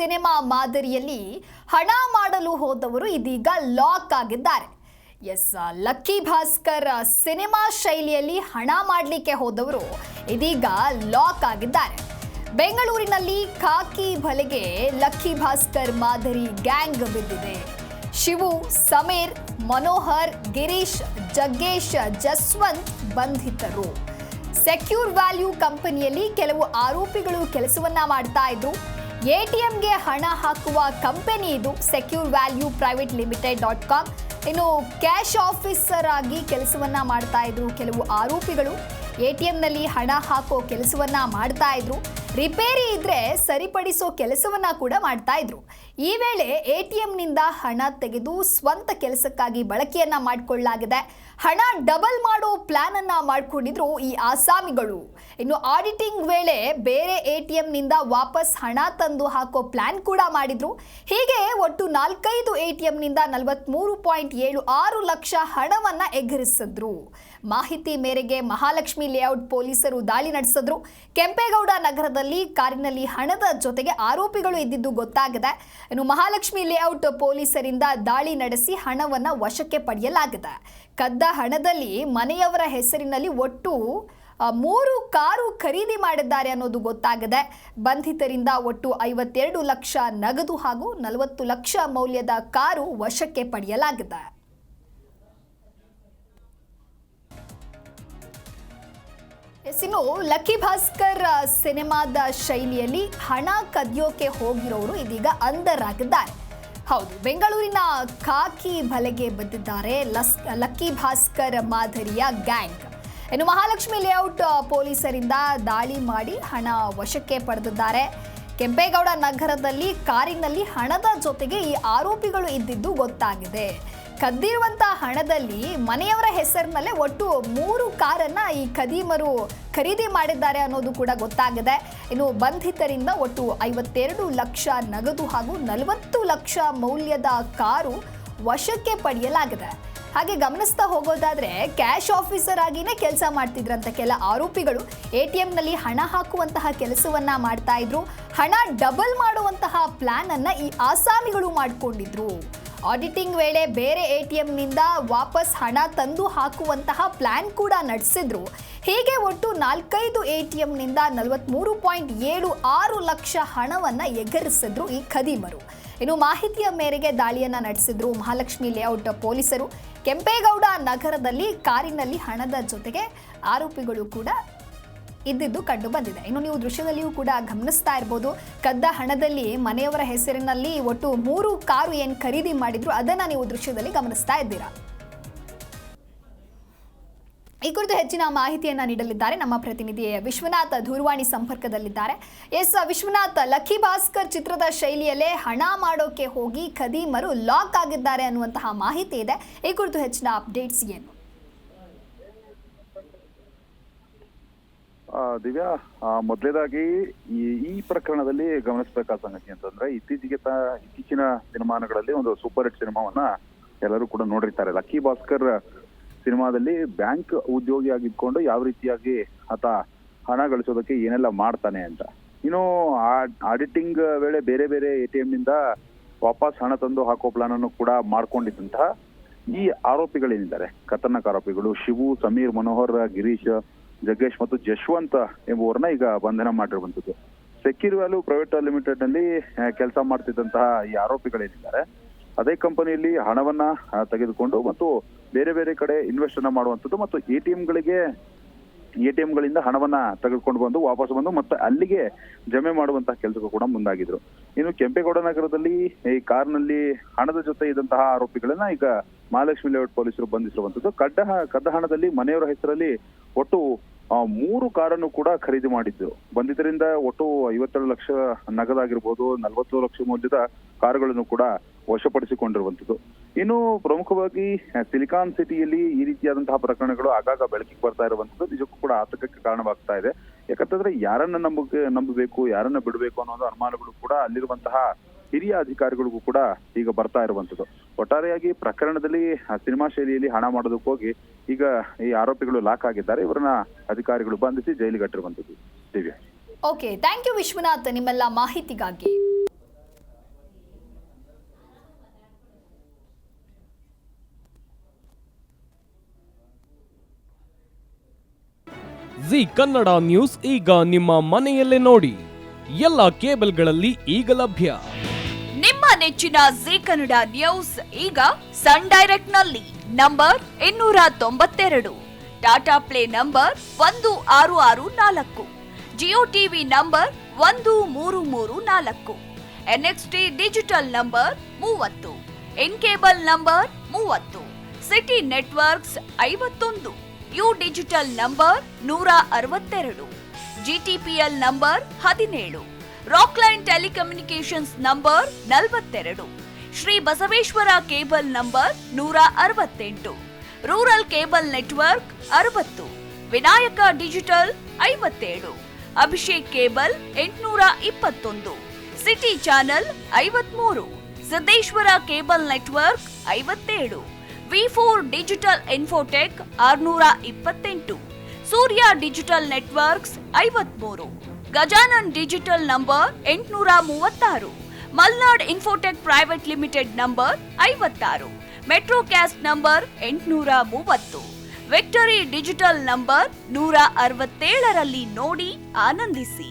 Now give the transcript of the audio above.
Cinema ಮಾದರಿಯಲ್ಲಿ ಹಣ ಮಾಡಲು ಹೋದವರು ಇದೀಗ ಲಾಕ್ ಆಗಿದ್ದಾರೆ. ಎಸ್, ಲಕ್ಕಿ ಭಾಸ್ಕರ್ ಸಿನಿಮಾ ಶೈಲಿಯಲ್ಲಿ ಹಣ ಮಾಡಲಿಕ್ಕೆ ಹೋದವರು ಇದೀಗ ಲಾಕ್ ಆಗಿದ್ದಾರೆ. ಬೆಂಗಳೂರಿನಲ್ಲಿ ಖಾಕಿ ಬಲೆಗೆ ಲಕ್ಕಿ ಭಾಸ್ಕರ್ ಮಾದರಿ ಗ್ಯಾಂಗ್ ಬಿದ್ದಿದೆ. ಶಿವು, ಸಮೀರ್, ಮನೋಹರ್, ಗಿರೀಶ್, ಜಗ್ಗೇಶ್, ಜಸ್ವಂತ್ ಬಂಧಿತರು. ಸೆಕ್ಯೂರ್ ವ್ಯಾಲ್ಯೂ ಕಂಪನಿಯಲ್ಲಿ ಕೆಲವು ಆರೋಪಿಗಳು ಕೆಲಸವನ್ನ ಮಾಡ್ತಾ ಇದ್ರು. ಎಟಿಎಂಗೆ ಹಣ ಹಾಕುವ ಕಂಪನಿ ಇದು, ಸೆಕ್ಯೂರ್ ವ್ಯಾಲ್ಯೂ ಪ್ರೈವೇಟ್ ಲಿಮಿಟೆಡ್.com. ಇನ್ನು ಕ್ಯಾಶ್ ಆಫೀಸರ್ ಆಗಿ ಕೆಲಸವನ್ನ ಮಾಡ್ತಾ ಇದ್ರು ಕೆಲವು ಆರೋಪಿಗಳು. ಎಟಿಎಂನಲ್ಲಿ ಹಣ ಹಾಕೋ ಕೆಲಸವನ್ನ ಮಾಡ್ತಾ ಇದ್ರು. ರಿಪೇರಿ ಇದ್ರೆ ಸರಿಪಡಿಸೋ ಕೆಲಸವನ್ನ ಕೂಡ ಮಾಡ್ತಾ ಇದ್ರು. ಈ ವೇಳೆ ಎಟಿಎಂನಿಂದ ಹಣ ತೆಗೆದು ಸ್ವಂತ ಕೆಲಸಕ್ಕಾಗಿ ಬಳಕೆಯನ್ನ ಮಾಡಿಕೊಳ್ಳಲಾಗಿದೆ. ಹಣ ಡಬಲ್ ಮಾಡೋ ಪ್ಲಾನ್ ಅನ್ನ ಮಾಡಿಕೊಂಡಿದ್ರು ಈ ಆಸಾಮಿಗಳು. ಇನ್ನು ಆಡಿಟಿಂಗ್ ವೇಳೆ ಬೇರೆ ಎಟಿಎಂನಿಂದ ವಾಪಸ್ ಹಣ ತಂದು ಹಾಕೋ ಪ್ಲಾನ್ ಕೂಡ ಮಾಡಿದ್ರು. ಹೀಗೆ ಒಟ್ಟು 4-5 ಎಟಿಎಂನಿಂದ 43.76 ಲಕ್ಷ ಹಣವನ್ನ ಎಗರಿಸಿದ್ರು. ಮಾಹಿತಿ ಮೇರೆಗೆ ಮಹಾಲಕ್ಷ್ಮಿ ಲೇಔಟ್ ಪೊಲೀಸರು ದಾಳಿ ನಡೆಸಿದ್ರು. ಕೆಂಪೇಗೌಡ ನಗರದಲ್ಲಿ ಕಾರಿನಲ್ಲಿ ಹಣದ ಜೊತೆಗೆ ಆರೋಪಿಗಳು ಇದ್ದಿದ್ದು ಗೊತ್ತಾಗಿದೆ. ಇನ್ನು ಮಹಾಲಕ್ಷ್ಮಿ ಲೇಔಟ್ ಪೊಲೀಸರಿಂದ ದಾಳಿ ನಡೆಸಿ ಹಣವನ್ನ ವಶಕ್ಕೆ ಪಡೆಯಲಾಗಿದೆ. ಕದ್ದ ಹಣದಲ್ಲಿ ಮನೆಯವರ ಹೆಸರಿನಲ್ಲಿ ಒಟ್ಟು 3 ಕಾರು ಖರೀದಿ ಮಾಡಿದ್ದಾರೆ ಅನ್ನೋದು ಗೊತ್ತಾಗಿದೆ. ಬಂಧಿತರಿಂದ ಒಟ್ಟು 52 ಲಕ್ಷ ನಗದು ಹಾಗೂ 40 ಲಕ್ಷ ಮೌಲ್ಯದ ಕಾರು ವಶಕ್ಕೆ ಪಡೆಯಲಾಗಿದೆ. ಇನ್ನು ಲಕ್ಕಿ ಭಾಸ್ಕರ್ ಸಿನಿಮಾದ ಶೈಲಿಯಲ್ಲಿ ಹಣ ಕದಿಯೋಕೆ ಹೋಗಿರೋರು ಇದೀಗ ಅಂಧರಾಗಿದ್ದಾರೆ. ಹೌದು, ಬೆಂಗಳೂರಿನ ಖಾಕಿ ಬಲೆಗೆ ಬಿದ್ದಿದ್ದಾರೆ ಲಕ್ಕಿ ಭಾಸ್ಕರ್ ಮಾದರಿಯ ಗ್ಯಾಂಗ್. ಇನ್ನು ಮಹಾಲಕ್ಷ್ಮಿ ಲೇಔಟ್ ಪೊಲೀಸರಿಂದ ದಾಳಿ ಮಾಡಿ ಹಣ ವಶಕ್ಕೆ ಪಡೆದಿದ್ದಾರೆ. ಕೆಂಪೇಗೌಡ ನಗರದಲ್ಲಿ ಕಾರಿನಲ್ಲಿ ಹಣದ ಜೊತೆಗೆ ಈ ಆರೋಪಿಗಳು ಇದ್ದಿದ್ದು ಗೊತ್ತಾಗಿದೆ. ಕದ್ದಿರುವಂತಹ ಹಣದಲ್ಲಿ ಮನೆಯವರ ಹೆಸರಿನಲ್ಲೇ ಒಟ್ಟು 3 ಕಾರನ್ನ ಈ ಖದೀಮರು ಖರೀದಿ ಮಾಡಿದ್ದಾರೆ ಅನ್ನೋದು ಕೂಡ ಗೊತ್ತಾಗಿದೆ. ಇನ್ನು ಬಂಧಿತರಿಂದ ಒಟ್ಟು 52 ಲಕ್ಷ ನಗದು ಹಾಗೂ 40 ಲಕ್ಷ ಮೌಲ್ಯದ ಕಾರು ವಶಕ್ಕೆ ಪಡೆಯಲಾಗಿದೆ. ಹಾಗೆ ಗಮನಿಸ್ತಾ ಹೋಗೋದಾದ್ರೆ ಕ್ಯಾಶ್ ಆಫೀಸರ್ ಆಗಿನೇ ಕೆಲಸ ಮಾಡ್ತಿದ್ರಂತ ಕೆಲ ಆರೋಪಿಗಳು. ಎಟಿಎಂನಲ್ಲಿ ಹಣ ಹಾಕುವಂತಹ ಕೆಲಸವನ್ನ ಮಾಡ್ತಾ ಇದ್ರು. ಹಣ ಡಬಲ್ ಮಾಡುವಂತಹ ಪ್ಲಾನ್ ಅನ್ನ ಈ ಆಸಾಮಿಗಳು ಮಾಡಿಕೊಂಡಿದ್ರು. ಆಡಿಟಿಂಗ್ ವೇಳೆ ಬೇರೆ ಎಟಿಎಂನಿಂದ ವಾಪಸ್ ಹಣ ತಂದು ಹಾಕುವಂತಹ ಪ್ಲಾನ್ ಕೂಡ ನಡೆಸಿದ್ರು. ಹೀಗೆ ಒಟ್ಟು 4-5 ಎಟಿಎಂನಿಂದ 43.76 ಲಕ್ಷ ಹಣವನ್ನ ಎಗರಿಸಿದ್ರು ಈ ಖದೀಮರು. ಇನ್ನು ಮಾಹಿತಿಯ ಮೇರೆಗೆ ದಾಳಿಯನ್ನ ನಡೆಸಿದ್ರು ಮಹಾಲಕ್ಷ್ಮಿ ಲೇಔಟ್ ಪೊಲೀಸರು. ಕೆಂಪೇಗೌಡ ನಗರದಲ್ಲಿ ಕಾರಿನಲ್ಲಿ ಹಣದ ಜೊತೆಗೆ ಆರೋಪಿಗಳು ಕೂಡ ಇದ್ದಿದ್ದು ಕಂಡು ಬಂದಿದೆ. ಇನ್ನು ನೀವು ದೃಶ್ಯದಲ್ಲಿಯೂ ಕೂಡ ಗಮನಿಸ್ತಾ ಇರ್ಬೋದು, ಕದ್ದ ಹಣದಲ್ಲಿ ಮನೆಯವರ ಹೆಸರಿನಲ್ಲಿ ಒಟ್ಟು 3 ಕಾರು ಏನು ಖರೀದಿ ಮಾಡಿದ್ರು ಅದನ್ನ ನೀವು ದೃಶ್ಯದಲ್ಲಿ ಗಮನಿಸ್ತಾ ಇದ್ದೀರಾ. ಈ ಕುರಿತು ಹೆಚ್ಚಿನ ಮಾಹಿತಿಯನ್ನ ನೀಡಲಿದ್ದಾರೆ ನಮ್ಮ ಪ್ರತಿನಿಧಿ ವಿಶ್ವನಾಥ್, ದೂರವಾಣಿ ಸಂಪರ್ಕದಲ್ಲಿದ್ದಾರೆ. ಎಸ್ ವಿಶ್ವನಾಥ್, ಲಕ್ಕಿ ಭಾಸ್ಕರ್ ಚಿತ್ರದ ಶೈಲಿಯಲ್ಲೇ ಹಣ ಮಾಡೋಕೆ ಹೋಗಿ ಖದೀಮರು ಲಾಕ್ ಆಗಿದ್ದಾರೆ ಅನ್ನುವಂತಹ ಮಾಹಿತಿ ಇದೆ. ಈ ಕುರಿತು ಹೆಚ್ಚಿನ ಅಪ್ಡೇಟ್ಸ್ ಏನು? ದಿವ್ಯಾ, ಮೊದಲೇದಾಗಿ ಈ ಪ್ರಕರಣದಲ್ಲಿ ಗಮನಿಸಬೇಕಾದ ಸಂಗತಿ ಅಂತಂದ್ರೆ ಇತ್ತೀಚಿನ ದಿನಮಾನಗಳಲ್ಲಿ ಒಂದು ಸೂಪರ್ ಹಿಟ್ ಸಿನಿಮಾವನ್ನ ಎಲ್ಲರೂ ಕೂಡ ನೋಡಿರ್ತಾರೆ. ಲಕ್ಕಿ ಭಾಸ್ಕರ್ ಸಿನಿಮಾದಲ್ಲಿ ಬ್ಯಾಂಕ್ ಉದ್ಯೋಗಿ ಆಗಿದ್ಕೊಂಡು ಯಾವ ರೀತಿಯಾಗಿ ಆತ ಹಣ ಗಳಿಸೋದಕ್ಕೆ ಏನೆಲ್ಲ ಮಾಡ್ತಾನೆ ಅಂತ. ಇನ್ನು ಆಡಿಟಿಂಗ್ ವೇಳೆ ಬೇರೆ ಬೇರೆ ಎಟಿಎಂ ನಿಂದ ವಾಪಸ್ ಹಣ ತಂದು ಹಾಕೋ ಪ್ಲಾನ್ ಅನ್ನು ಕೂಡ ಮಾಡ್ಕೊಂಡಿದ್ದಂತಹ ಈ ಆರೋಪಿಗಳೇನಿದ್ದಾರೆ, ಖತರ್ನಾಕ್ ಆರೋಪಿಗಳು ಶಿವು, ಸಮೀರ್, ಮನೋಹರ್, ಗಿರೀಶ್, ಜಗ್ಗೇಶ್ ಮತ್ತು ಜಶ್ವಂತ್ ಎಂಬುವರನ್ನ ಈಗ ಬಂಧನ ಮಾಡಿರುವಂತದ್ದು. ಸೆಕ್ಯೂರ್ ವ್ಯಾಲ್ಯೂ ಪ್ರೈವೇಟ್ ಲಿಮಿಟೆಡ್ ನಲ್ಲಿ ಕೆಲಸ ಮಾಡ್ತಿದ್ದಂತಹ ಈ ಆರೋಪಿಗಳೇನಿದ್ದಾರೆ, ಅದೇ ಕಂಪನಿಯಲ್ಲಿ ಹಣವನ್ನ ತೆಗೆದುಕೊಂಡು ಮತ್ತು ಬೇರೆ ಬೇರೆ ಕಡೆ ಇನ್ವೆಸ್ಟ್ ಅನ್ನ ಮಾಡುವಂಥದ್ದು ಮತ್ತು ಎಟಿಎಂ ಗಳಿಂದ ಹಣವನ್ನ ತೆಗೆದುಕೊಂಡು ಬಂದು ವಾಪಸ್ ಬಂದು ಮತ್ತೆ ಅಲ್ಲಿಗೆ ಜಮೆ ಮಾಡುವಂತಹ ಕೆಲಸಕ್ಕೂ ಕೂಡ ಮುಂದಾಗಿದ್ರು. ಇನ್ನು ಕೆಂಪೇಗೌಡ ನಗರದಲ್ಲಿ ಈ ಕಾರ್ನಲ್ಲಿ ಹಣದ ಜೊತೆ ಇದ್ದಂತಹ ಆರೋಪಿಗಳನ್ನ ಈಗ ಮಹಾಲಕ್ಷ್ಮಿ ಲೇಔಟ್ ಪೊಲೀಸರು ಬಂಧಿಸಿರುವಂತದ್ದು. ಕದ್ದ ಹಣದಲ್ಲಿ ಮನೆಯವರ ಹೆಸರಲ್ಲಿ ಒಟ್ಟು 3 ಕಾರನ್ನು ಕೂಡ ಖರೀದಿ ಮಾಡಿದ್ರು. ಬಂಧಿತರಿಂದ ಒಟ್ಟು 52 ಲಕ್ಷ ನಗದಾಗಿರ್ಬೋದು, 40 ಲಕ್ಷ ಮೌಲ್ಯದ ಕಾರುಗಳನ್ನು ಕೂಡ ವಶಪಡಿಸಿಕೊಂಡಿರುವಂತದ್ದು. ಇನ್ನು ಪ್ರಮುಖವಾಗಿ ಸಿಲಿಕಾನ್ ಸಿಟಿಯಲ್ಲಿ ಈ ರೀತಿಯಾದಂತಹ ಪ್ರಕರಣಗಳು ಆಗಾಗ ಬೆಳಕಿಗೆ ಬರ್ತಾ ಇರುವಂತದ್ದು ನಿಜಕ್ಕೂ ಕೂಡ ಆತಂಕಕ್ಕೆ ಕಾರಣವಾಗ್ತಾ ಇದೆ. ಯಾಕಂತಂದ್ರೆ ಯಾರನ್ನ ನಂಬಬೇಕು, ಯಾರನ್ನ ಬಿಡಬೇಕು ಅನ್ನೋ ಅನುಮಾನಗಳು ಕೂಡ ಅಲ್ಲಿರುವಂತಹ ಹಿರಿಯ ಅಧಿಕಾರಿಗಳಿಗೂ ಕೂಡ ಈಗ ಬರ್ತಾ ಇರುವಂತದ್ದು. ಒಟ್ಟಾರೆಯಾಗಿ ಪ್ರಕರಣದಲ್ಲಿ ಸಿನಿಮಾ ಶೈಲಿಯಲ್ಲಿ ಹಣ ಮಾಡೋದಕ್ಕೆ ಹೋಗಿ ಈಗ ಈ ಆರೋಪಿಗಳು ಲಾಕ್ ಆಗಿದ್ದಾರೆ. ಇವರನ್ನ ಅಧಿಕಾರಿಗಳು ಬಂಧಿಸಿ ಜೈಲಿಗೆ ಅಟ್ಟಿರುವಂತದ್ದು. Divya, okay, thank you Vishwanath ನಿಮ್ಮೆಲ್ಲ ಮಾಹಿತಿಗಾಗಿ. ಜಿ ಕನ್ನಡ ನ್ಯೂಸ್ ಈಗ ನಿಮ್ಮ ಮನೆಯಲ್ಲೇ ನೋಡಿ. ಎಲ್ಲ ಕೇಬಲ್ಗಳಲ್ಲಿ ಈಗ ಲಭ್ಯ. ನಿಮ್ಮ ನೆಚ್ಚಿನ ಜಿ ಕನ್ನಡ ನ್ಯೂಸ್ ಈಗ ಸನ್ ಡೈರೆಕ್ಟ್ ನಲ್ಲಿ number 292, Tata play number 1664, Jio TV number 1334, NXT digital number 30, in cable number 30, city networks 51, U digital number 162, GTPL number 17, Rockline telecommunications number 42, Shri Basaveshwara cable number 168, rural cable network 60, Vinayaka digital 57, Abhishek cable 821, city channel 53, Siddeshwara cable network 57, V4 digital Infotech 628, Surya digital networks 53, Gajanan digital number 836, Malnad Infotech private limited number 56, Metrocast number 830, Victory digital number 167ರಲ್ಲಿ ನೋಡಿ ಆನಂದಿಸಿ.